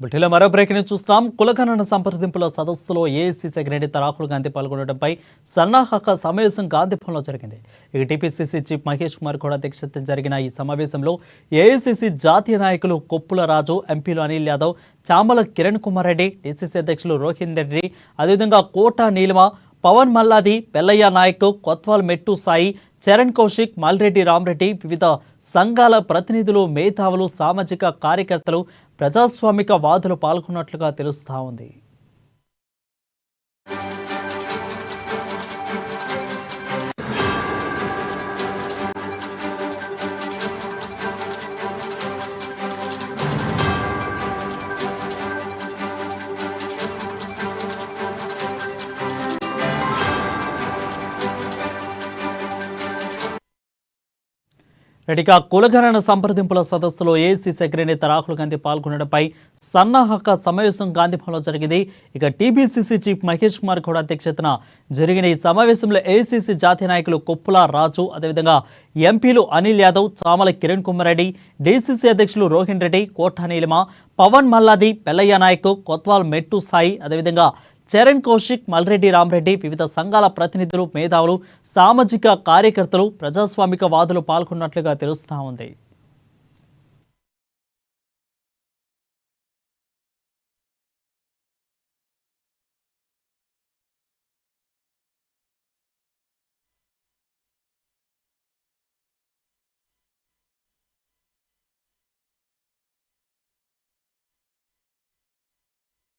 బుల్టెన్లో మరో breaking news చూస్తాం. కులగణన సంప్రదింపుల సదస్సులో ఏఐసీసీ సెక్రటరీ రాహుల్ గాంధీ పాల్గొనడంపై సన్నాహక సమావేశం గాంధీభవన్లో జరిగింది. ఇక టీపీసీసీ చీఫ్ మహేష్ కుమార్ కూడా అధ్యక్షతన జరిగిన ఈ సమావేశంలో ఏఐసీసీ జాతీయ నాయకులు కొప్పుల రాజు, ఎంపీలు అనిల్ యాదవ్, చామల కిరణ్ కుమార్ రెడ్డి, డీసీసీ అధ్యక్షులు రోహిన్ రెడ్డి, అదేవిధంగా కోట నీలిమ, పవన్ మల్లాది, పెల్లయ్య నాయక్, కొత్వాల్ మెట్టు సాయి, చరణ్ కౌశిక్, మల్రెడ్డి రామరెడ్డి, వివిధ సంఘాల ప్రతినిధులు, మేధావులు, సామాజిక కార్యకర్తలు, ప్రజాస్వామిక వాదులు పాల్గొన్నట్లుగా తెలుస్తా ఉంది. రెడ్డిగా కులగణన సంప్రదింపుల సదస్సులో ఏఐసీసీ సెక్రటరీ రాహుల్ గాంధీ పాల్గొనడంపై సన్నాహక సమావేశం గాంధీభవన్లో జరిగింది. ఇక టీపీసీసీ చీఫ్ మహేష్ కుమార్ కూడా అధ్యక్షతన జరిగిన ఈ సమావేశంలో ఏఐసీసీ జాతీయ నాయకులు కొప్పుల రాజు, అదేవిధంగా ఎంపీలు అనిల్ యాదవ్, చామల కిరణ్ కుమార్ రెడ్డి, డీసీసీ అధ్యక్షులు రోహిన్ రెడ్డి, కోట నీలిమ, పవన్ మల్లాది, పెల్లయ్య నాయక్, కొత్వాల్ మెట్టు సాయి, అదేవిధంగా చరణ్ కౌశిక్, మల్రెడ్డి రామరెడ్డి, వివిధ సంఘాల ప్రతినిధులు, మేధావులు, సామాజిక కార్యకర్తలు, ప్రజాస్వామిక వాదులు పాల్గొన్నట్లుగా తెలుస్తా ఉంది.